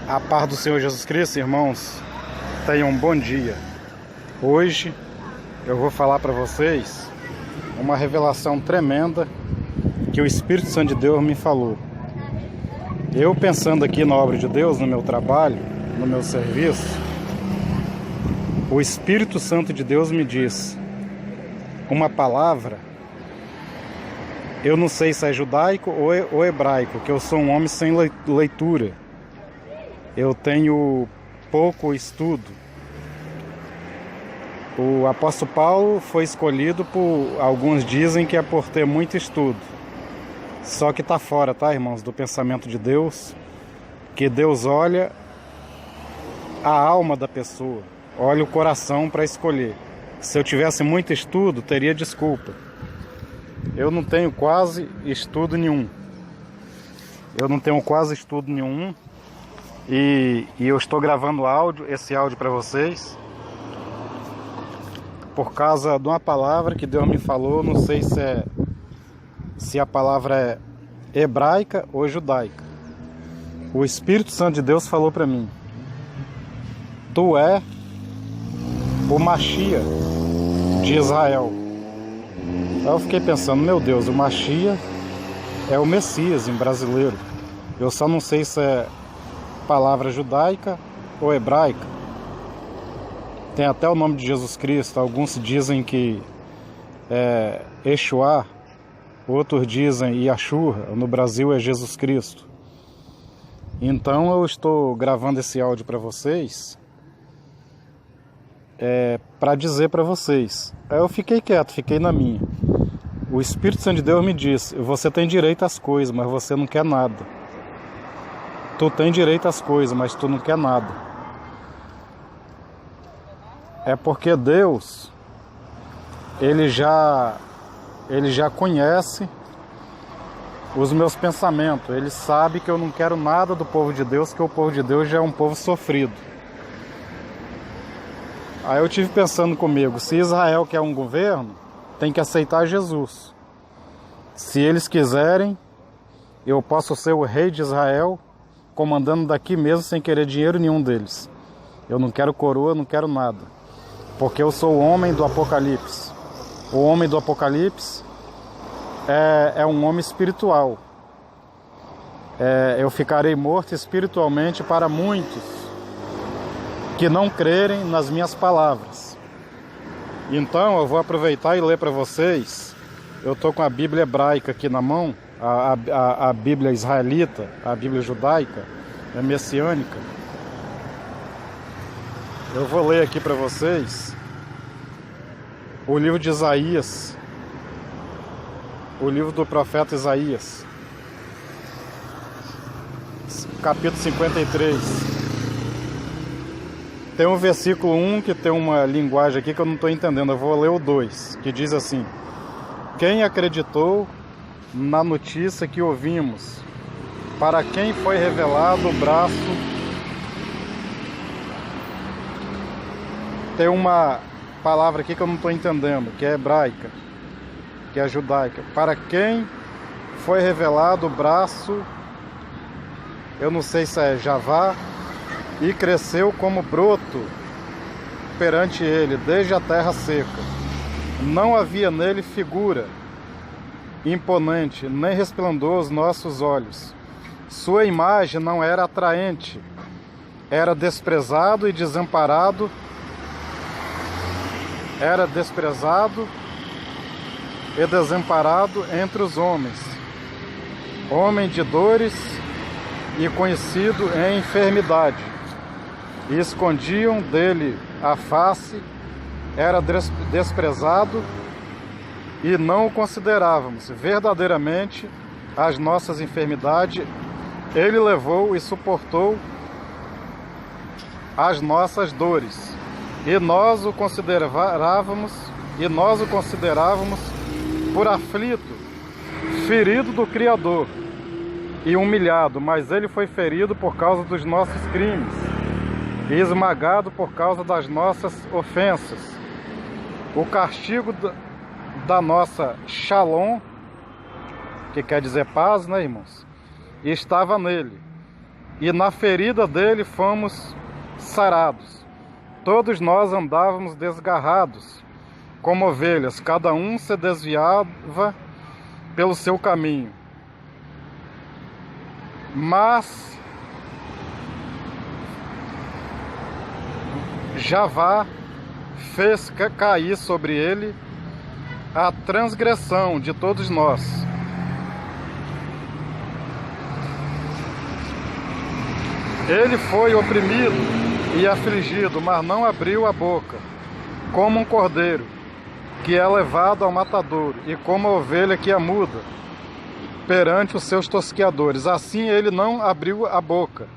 A paz do Senhor Jesus Cristo, irmãos, tenham um bom dia. Hoje eu vou falar para vocês uma revelação tremenda que o Espírito Santo de Deus me falou. Eu pensando aqui na obra de Deus, no meu trabalho, no meu serviço, o Espírito Santo de Deus me diz uma palavra. Eu não sei se é judaico ou hebraico, que eu sou um homem sem leitura. Eu tenho pouco estudo. O apóstolo Paulo foi escolhido por... Alguns dizem que é por ter muito estudo. Só que está fora, tá, irmãos, do pensamento de Deus. Que Deus olha a alma da pessoa. Olha o coração para escolher. Se eu tivesse muito estudo, teria desculpa. Eu não tenho quase estudo nenhum. E eu estou gravando esse áudio para vocês por causa de uma palavra que Deus me falou. Não sei se a palavra é hebraica ou judaica. O Espírito Santo de Deus falou para mim: tu é o Mashiach de Israel. Aí eu fiquei pensando, meu Deus, o Mashiach é o Messias em brasileiro. Eu só não sei se é palavra judaica ou hebraica. Tem até o nome de Jesus Cristo. Alguns dizem que é Yeshua, outros dizem Yahshua. No Brasil é Jesus Cristo. Então eu estou gravando esse áudio para vocês, para dizer para vocês. Aí eu fiquei quieto, fiquei na minha. O Espírito Santo de Deus me disse: você tem direito às coisas, mas você não quer nada. Tu tem direito às coisas, mas tu não quer nada. É porque Deus, Ele já conhece os meus pensamentos. Ele sabe que eu não quero nada do povo de Deus, que o povo de Deus já é um povo sofrido. Aí eu tive pensando comigo, se Israel quer um governo, tem que aceitar Jesus. Se eles quiserem, eu posso ser o rei de Israel, comandando daqui mesmo sem querer dinheiro nenhum deles. Eu não quero coroa, não quero nada. Porque eu sou o homem do Apocalipse. O homem do Apocalipse é um homem espiritual. Eu ficarei morto espiritualmente para muitos que não crerem nas minhas palavras. Então eu vou aproveitar e ler para vocês. Eu estou com a Bíblia hebraica aqui na mão. A Bíblia israelita, a Bíblia judaica, é messiânica. Eu vou ler aqui para vocês o livro de Isaías, o livro do profeta Isaías, capítulo 53. Tem um versículo 1 que tem uma linguagem aqui que eu não estou entendendo. Eu vou ler o 2, que diz assim: quem acreditou na notícia que ouvimos? Para quem foi revelado o braço? Tem uma palavra aqui que eu não estou entendendo, que é hebraica, que é judaica. Para quem foi revelado o braço? Eu não sei se é Javá. E cresceu como broto perante ele, desde a terra seca. Não havia nele figura imponente, nem resplendor aos nossos olhos. Sua imagem não era atraente, era desprezado e desamparado, entre os homens, homem de dores e conhecido em enfermidade. E escondiam dele a face, era desprezado e não o considerávamos. Verdadeiramente as nossas enfermidades ele levou e suportou as nossas dores. E nós o considerávamos por aflito, ferido do Criador e humilhado, mas ele foi ferido por causa dos nossos crimes e esmagado por causa das nossas ofensas. O castigo da nossa shalom, que quer dizer paz, né, irmãos? E estava nele, e na ferida dele fomos sarados. Todos nós andávamos desgarrados, como ovelhas, cada um se desviava pelo seu caminho. Mas Jeová fez cair sobre ele a transgressão de todos nós. Ele foi oprimido e afligido, mas não abriu a boca, como um cordeiro que é levado ao matadouro, e como a ovelha que é muda perante os seus tosqueadores. Assim ele não abriu a boca.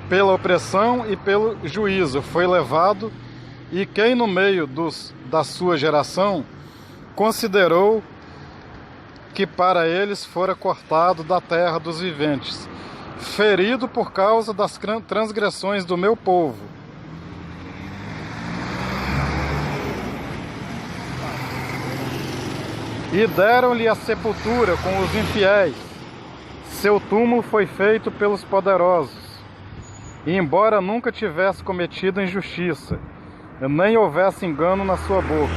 Pela opressão e pelo juízo foi levado, e quem no meio da sua geração considerou que para eles fora cortado da terra dos viventes, ferido por causa das transgressões do meu povo. E deram-lhe a sepultura com os infiéis. Seu túmulo foi feito pelos poderosos. E embora nunca tivesse cometido injustiça, nem houvesse engano na sua boca,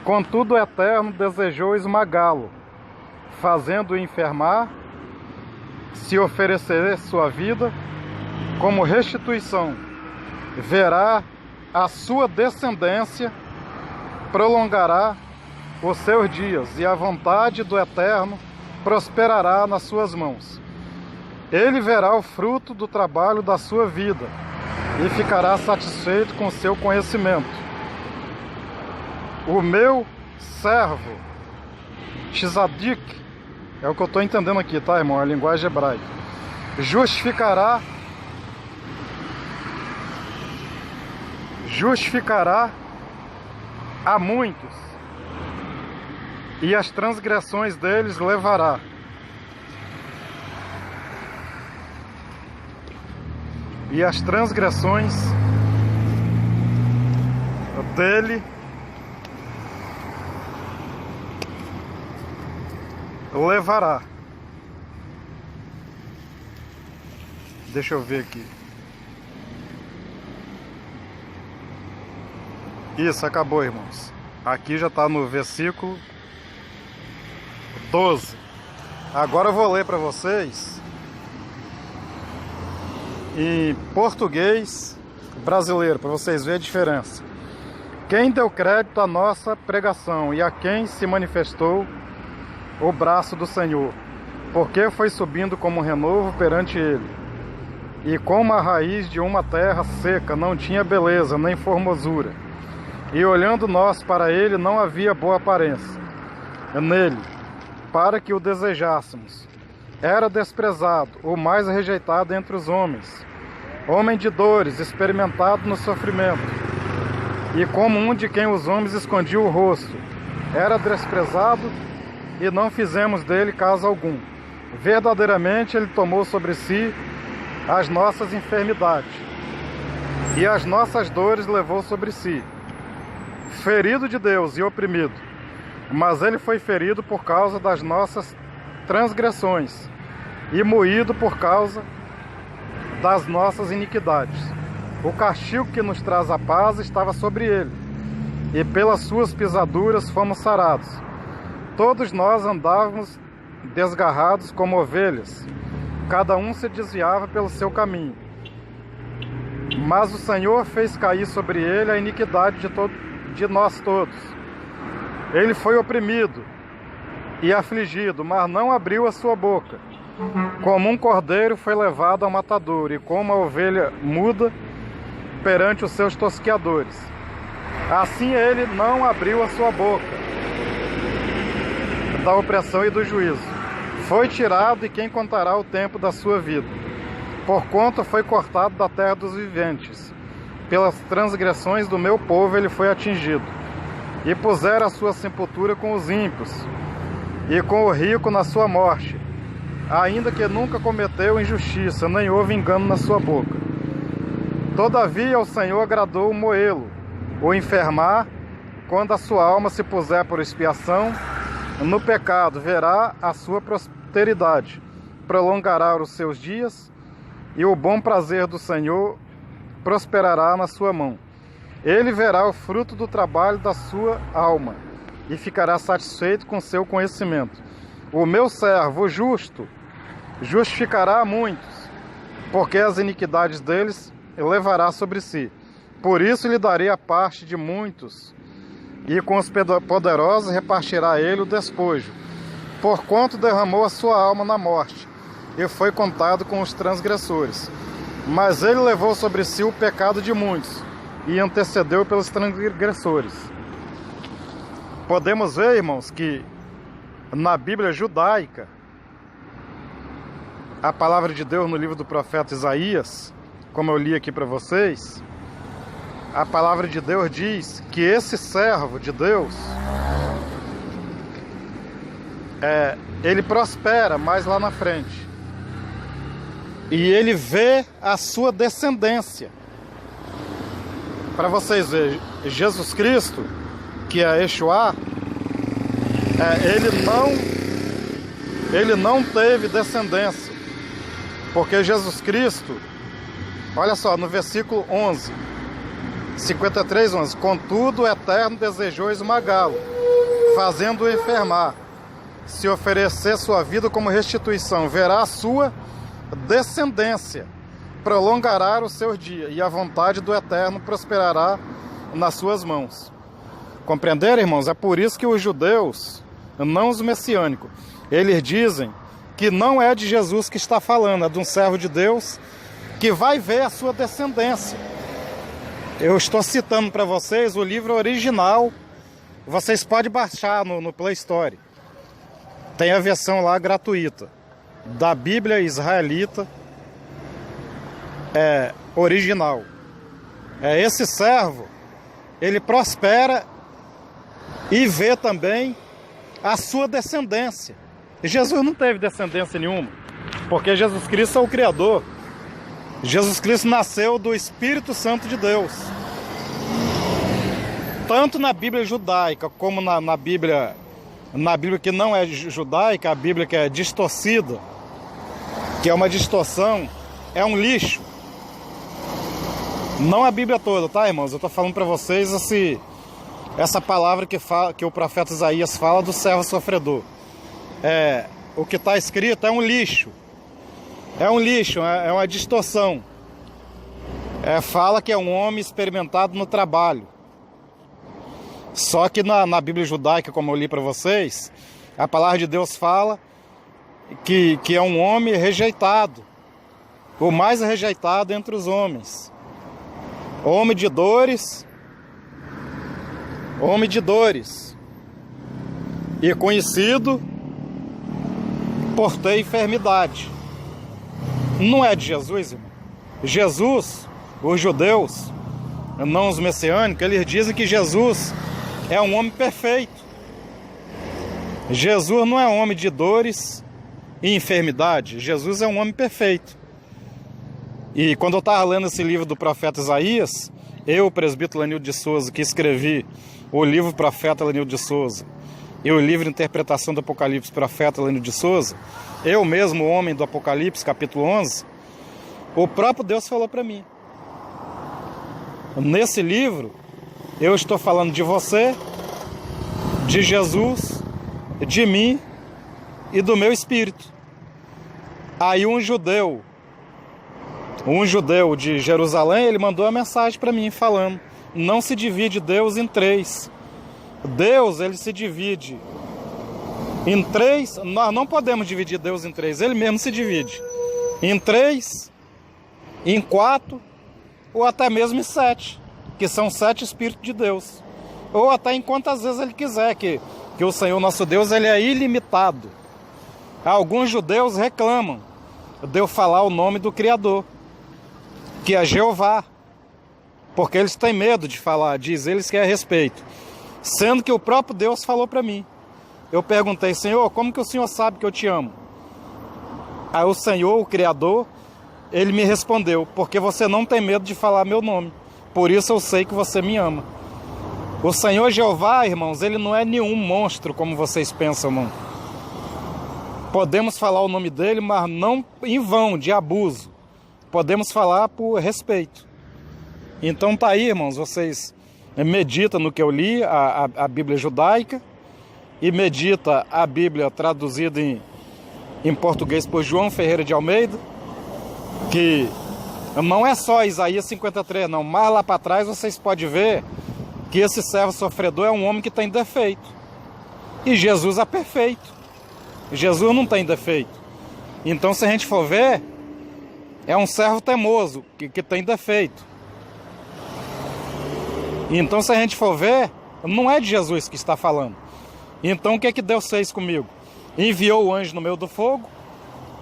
contudo o Eterno desejou esmagá-lo, fazendo-o enfermar, se oferecer sua vida como restituição. Verá a sua descendência, prolongará os seus dias, e a vontade do Eterno prosperará nas suas mãos. Ele verá o fruto do trabalho da sua vida e ficará satisfeito com o seu conhecimento. O meu servo Tzadik, é o que eu estou entendendo aqui, tá, irmão? É a linguagem hebraica. Justificará a muitos, e as transgressões deles levará. E as transgressões dele levará. Deixa eu ver aqui. Isso, acabou, irmãos. Aqui já está no versículo 12. Agora eu vou ler para vocês em português brasileiro, para vocês verem a diferença. Quem deu crédito à nossa pregação e a quem se manifestou o braço do Senhor, porque foi subindo como um renovo perante ele, e como a raiz de uma terra seca, não tinha beleza nem formosura, e olhando nós para ele, não havia boa aparência nele, para que o desejássemos. Era desprezado, o mais rejeitado entre os homens, homem de dores, experimentado no sofrimento, e como um de quem os homens escondiam o rosto. Era desprezado, e não fizemos dele caso algum. Verdadeiramente ele tomou sobre si as nossas enfermidades, e as nossas dores levou sobre si. Ferido de Deus e oprimido, mas ele foi ferido por causa das nossas transgressões, e moído por causa das nossas iniquidades. O castigo que nos traz a paz estava sobre ele, e pelas suas pisaduras fomos sarados. Todos nós andávamos desgarrados como ovelhas, cada um se desviava pelo seu caminho. Mas o Senhor fez cair sobre ele a iniquidade de nós todos. Ele foi oprimido e afligido, mas não abriu a sua boca. Como um cordeiro foi levado ao matadouro, e como a ovelha muda perante os seus tosqueadores, assim ele não abriu a sua boca da opressão e do juízo. Foi tirado, e quem contará o tempo da sua vida? Porquanto foi cortado da terra dos viventes. Pelas transgressões do meu povo ele foi atingido. E puseram a sua sepultura com os ímpios, e com o rico na sua morte, ainda que nunca cometeu injustiça, nem houve engano na sua boca. Todavia o Senhor agradou moê-lo, o enfermar, quando a sua alma se puser por expiação no pecado, verá a sua prosperidade, prolongará os seus dias, e o bom prazer do Senhor prosperará na sua mão. Ele verá o fruto do trabalho da sua alma e ficará satisfeito com seu conhecimento. O meu servo, o justo, justificará a muitos, porque as iniquidades deles levará sobre si. Por isso lhe darei a parte de muitos, e com os poderosos repartirá ele o despojo, porquanto derramou a sua alma na morte, e foi contado com os transgressores. Mas ele levou sobre si o pecado de muitos, e antecedeu pelos transgressores. Podemos ver, irmãos, que na Bíblia judaica, a palavra de Deus no livro do profeta Isaías, como eu li aqui para vocês, a palavra de Deus diz que esse servo de Deus, ele prospera mais lá na frente. E ele vê a sua descendência. Para vocês verem, Jesus Cristo, que é Yeshua, ele não teve descendência. Porque Jesus Cristo, olha só, no versículo 11, 53, 11, contudo o Eterno desejou esmagá-lo, fazendo-o enfermar. Se oferecer sua vida como restituição, verá a sua descendência, prolongará os seus dias, e a vontade do Eterno prosperará nas suas mãos. Compreenderam, irmãos? É por isso que os judeus, não os messiânicos, eles dizem que não é de Jesus que está falando, é de um servo de Deus que vai ver a sua descendência. Eu estou citando para vocês o livro original, vocês podem baixar no Play Store. Tem a versão lá gratuita, da Bíblia Israelita original. Esse servo, ele prospera e vê também a sua descendência. Jesus não teve descendência nenhuma, porque Jesus Cristo é o Criador. Jesus Cristo nasceu do Espírito Santo de Deus. Tanto na Bíblia judaica como na Bíblia que não é judaica, a Bíblia que é distorcida, que é uma distorção, é um lixo. Não a Bíblia toda, tá, irmãos? Eu estou falando para vocês essa palavra que o profeta Isaías fala do servo sofredor. O que está escrito é um lixo. É um lixo, é uma distorção. Fala que é um homem experimentado no trabalho. Só que na Bíblia judaica, como eu li para vocês, a palavra de Deus fala que é um homem rejeitado, o mais rejeitado entre os homens. Homem de dores, e conhecido por ter enfermidade. Não é de Jesus, irmão. Jesus, os judeus, não os messiânicos, eles dizem que Jesus é um homem perfeito. Jesus não é um homem de dores e enfermidade. Jesus é um homem perfeito. E quando eu estava lendo esse livro do profeta Isaías, eu, o presbítero Lenildo de Souza, que escrevi o livro Profeta Lenildo de Souza e o livro Interpretação do Apocalipse, Profeta Lenildo de Souza, eu mesmo, o homem do Apocalipse, capítulo 11, o próprio Deus falou para mim. Nesse livro, eu estou falando de você, de Jesus, de mim e do meu espírito. Aí um judeu de Jerusalém, ele mandou uma mensagem para mim falando: não se divide Deus em três. Deus, ele se divide em três. Nós não podemos dividir Deus em três. Ele mesmo se divide em três, em quatro, ou até mesmo em sete, que são 7 Espíritos de Deus. Ou até em quantas vezes ele quiser, que o Senhor nosso Deus, ele é ilimitado. Alguns judeus reclamam de eu falar o nome do Criador, que é Jeová, porque eles têm medo de falar, diz eles que é a respeito, sendo que o próprio Deus falou para mim. Eu perguntei: Senhor, como que o Senhor sabe que eu te amo? Aí o Senhor, o Criador, ele me respondeu: porque você não tem medo de falar meu nome, por isso eu sei que você me ama. O Senhor Jeová, irmãos, ele não é nenhum monstro como vocês pensam, irmão. Podemos falar o nome dele, mas não em vão, de abuso. podemos falar por respeito. Então tá aí, irmãos, vocês meditam no que eu li, a Bíblia judaica, e medita a Bíblia traduzida em português por João Ferreira de Almeida, que não é só Isaías 53, não. Mais lá para trás vocês podem ver que esse servo sofredor é um homem que tem defeito. E Jesus é perfeito. Jesus não tem defeito. Então, se a gente for ver, é um servo teimoso que tem defeito. Então, se a gente for ver, não é de Jesus que está falando. Então, o que é que Deus fez comigo? Enviou o anjo no meio do fogo,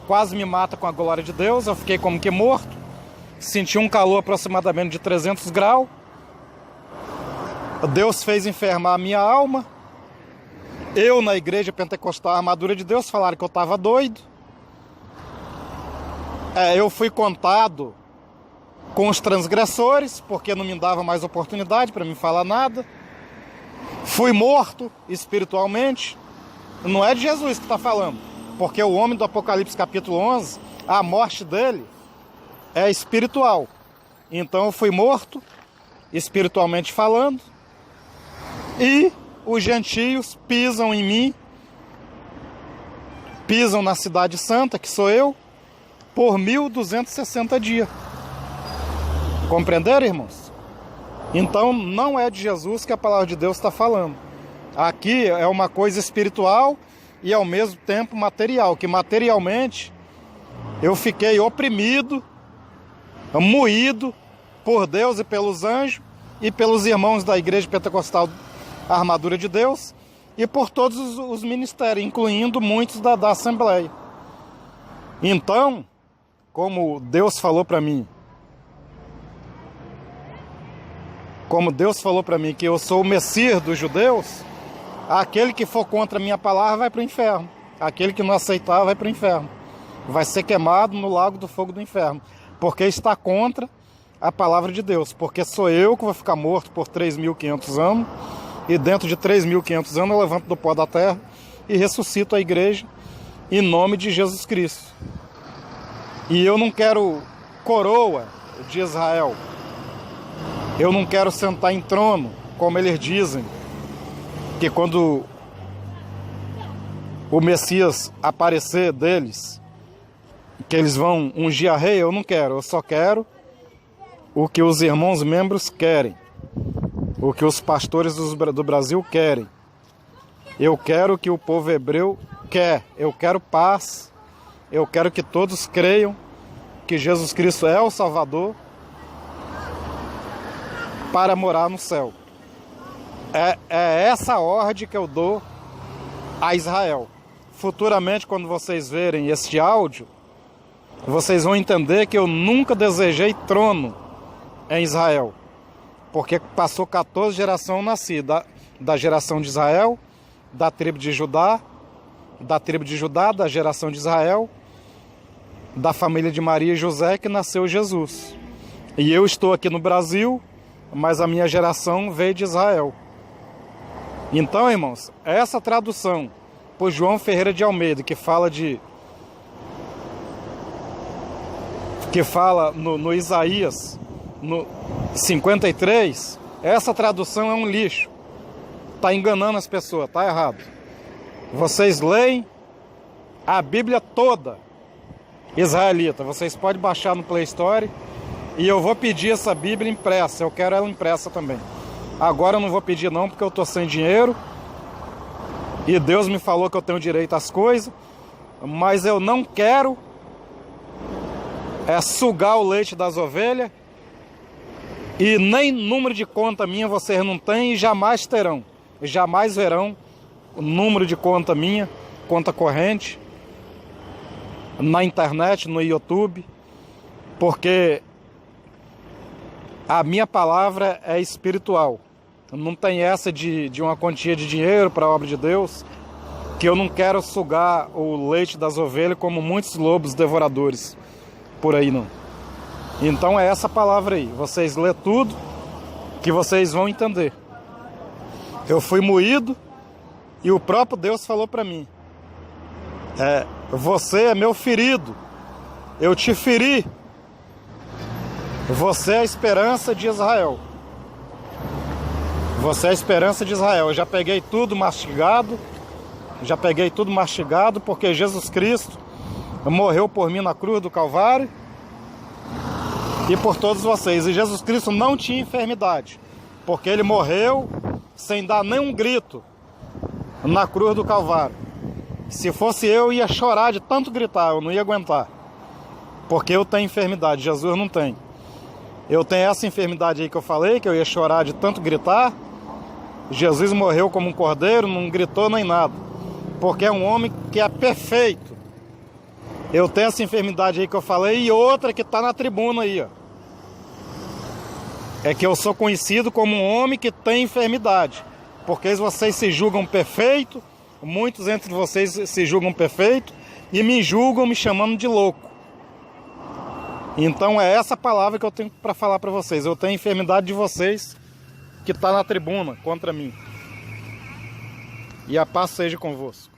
quase me mata com a glória de Deus, eu fiquei como que morto, senti um calor aproximadamente de 300 graus, Deus fez enfermar a minha alma, eu na igreja pentecostal, a armadura de Deus, falaram que eu estava doido, eu fui contado com os transgressores, porque não me dava mais oportunidade para me falar nada, fui morto espiritualmente. Não é de Jesus que está falando, porque o homem do Apocalipse capítulo 11, a morte dele é espiritual. Então eu fui morto, espiritualmente falando, e os gentios pisam em mim, pisam na cidade santa, que sou eu, por 1260 dias. Compreenderam, irmãos? Então não é de Jesus que a palavra de Deus está falando. Aqui é uma coisa espiritual e ao mesmo tempo material, que materialmente eu fiquei oprimido, moído por Deus e pelos anjos e pelos irmãos da Igreja Pentecostal Armadura de Deus e por todos os ministérios, incluindo muitos da Assembleia. Então, como Deus falou para mim, que eu sou o Messias dos judeus, aquele que for contra a minha palavra vai para o inferno. Aquele que não aceitar vai para o inferno. Vai ser queimado no lago do fogo do inferno. Porque está contra a palavra de Deus. Porque sou eu que vou ficar morto por 3.500 anos. E dentro de 3.500 anos eu levanto do pó da terra e ressuscito a igreja em nome de Jesus Cristo. E eu não quero coroa de Israel. Eu não quero sentar em trono, como eles dizem. Que quando o Messias aparecer deles, que eles vão ungir a rei, eu não quero. Eu só quero o que os irmãos membros querem. O que os pastores do Brasil querem. Eu quero o que o povo hebreu quer. Eu quero paz. Eu quero que todos creiam que Jesus Cristo é o Salvador para morar no céu. É essa ordem que eu dou a Israel. Futuramente, quando vocês verem este áudio, vocês vão entender que eu nunca desejei trono em Israel. Porque passou 14 gerações eu nasci da geração de Israel, da tribo de Judá, da geração de Israel, da família de Maria e José, que nasceu Jesus. E eu estou aqui no Brasil, mas a minha geração veio de Israel. Então, irmãos, essa tradução por João Ferreira de Almeida, que fala no Isaías, no 53, essa tradução é um lixo. Está enganando as pessoas, está errado. Vocês leem a Bíblia toda israelita. Vocês podem baixar no Play Store e eu vou pedir essa Bíblia impressa. Eu quero ela impressa também. Agora eu não vou pedir não, porque eu estou sem dinheiro. E Deus me falou que eu tenho direito às coisas. Mas eu não quero sugar o leite das ovelhas. E nem número de conta minha vocês não têm e jamais terão. Jamais verão o número de conta minha, conta corrente, na internet, no YouTube. Porque a minha palavra é espiritual. Não tem essa de uma quantia de dinheiro para a obra de Deus, que eu não quero sugar o leite das ovelhas como muitos lobos devoradores por aí, não. Então é essa palavra aí. Vocês lê tudo que vocês vão entender. Eu fui moído e o próprio Deus falou para mim: você é meu ferido, eu te feri Você é a esperança de Israel. Você é a esperança de Israel. Eu já peguei tudo mastigado. Porque Jesus Cristo morreu por mim na cruz do Calvário e por todos vocês. E Jesus Cristo não tinha enfermidade, porque ele morreu sem dar nenhum grito na cruz do Calvário. Se fosse eu ia chorar de tanto gritar, eu não ia aguentar, porque eu tenho enfermidade, Jesus não tem. Eu tenho essa enfermidade aí que eu falei, que eu ia chorar de tanto gritar. Jesus morreu como um cordeiro, não gritou nem nada, porque é um homem que é perfeito. Eu tenho essa enfermidade aí que eu falei e outra que está na tribuna aí, ó. É que eu sou conhecido como um homem que tem enfermidade, porque vocês se julgam perfeito, muitos entre vocês se julgam perfeito e me julgam me chamando de louco. Então é essa palavra que eu tenho para falar para vocês. Eu tenho a enfermidade de vocês que está na tribuna contra mim. E a paz seja convosco.